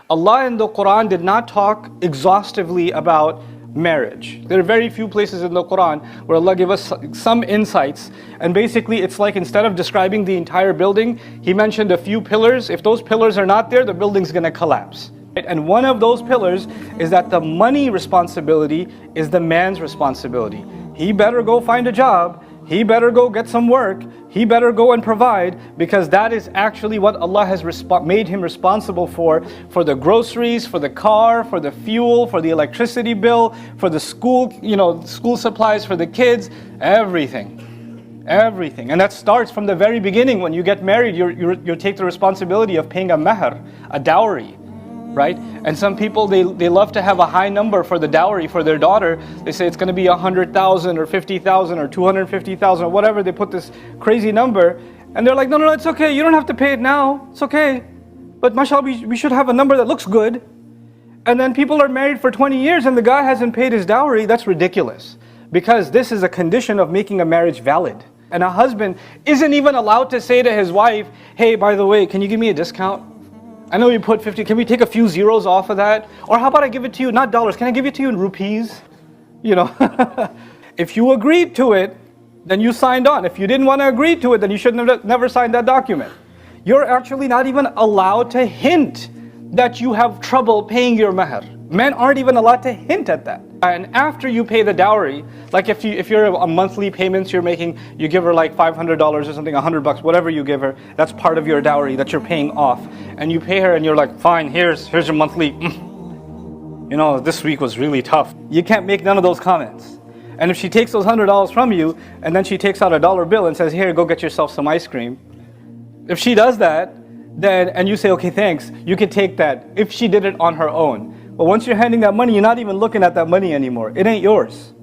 Allah in the Quran did not talk exhaustively about marriage. There are very few places in the Quran where Allah gives us some insights, and basically it's like instead of describing the entire building, He mentioned a few pillars. If those pillars are not there, the building's going to collapse. And one of those pillars is that the money responsibility is the man's responsibility. He better go find a job, he better go get some work, he better go and provide, because that is actually what Allah has made him responsible for the groceries, for the car, for the fuel, for the electricity bill, for the school, school supplies for the kids, everything. Everything. And that starts from the very beginning. When you get married, you take the responsibility of paying a mahr, a dowry. Right? And some people, they love to have a high number for the dowry for their daughter. They say it's going to be 100,000 or 50,000 or 250,000 or whatever. They put this crazy number, and they're like, no, it's okay. You don't have to pay it now. It's okay. But mashallah, we should have a number that looks good. And then people are married for 20 years and the guy hasn't paid his dowry. That's ridiculous, because this is a condition of making a marriage valid. And a husband isn't even allowed to say to his wife, hey, by the way, can you give me a discount? I know you put 50, can we take a few zeros off of that? Or how about I give it to you, not dollars, can I give it to you in rupees? If you agreed to it, then you signed on. If you didn't want to agree to it, then you should never sign that document. You're actually not even allowed to hint that you have trouble paying your mahr. Men aren't even allowed to hint at that. And after you pay the dowry, like if you're a monthly payments you're making, you give her like $500 or something, $100, whatever you give her, that's part of your dowry that you're paying off. And you pay her and you're like, fine, here's your monthly, this week was really tough. You can't make none of those comments. And if she takes those $100 from you, and then she takes out a dollar bill and says, here, go get yourself some ice cream. If she does that, then, and you say, okay, thanks, you can take that if she did it on her own. But once you're handing that money, you're not even looking at that money anymore. It ain't yours.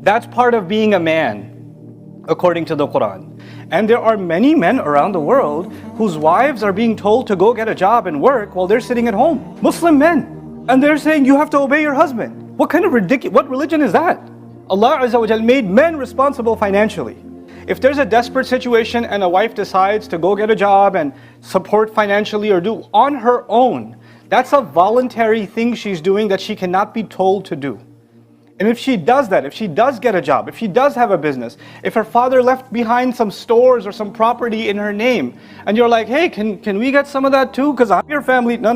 That's part of being a man, according to the Quran. And there are many men around the world whose wives are being told to go get a job and work while they're sitting at home. Muslim men. And they're saying you have to obey your husband. What kind of what religion is that? Allah Azza wa Jal made men responsible financially. If there's a desperate situation and a wife decides to go get a job and support financially or do on her own, that's a voluntary thing she's doing that she cannot be told to do. And if she does that, if she does get a job, if she does have a business, if her father left behind some stores or some property in her name, and you're like, hey, can we get some of that too? Because I'm your family. No,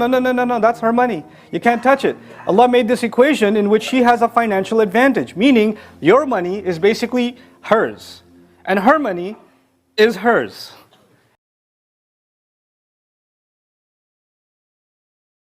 that's her money. You can't touch it. Allah made this equation in which she has a financial advantage, meaning your money is basically hers, and her money is hers.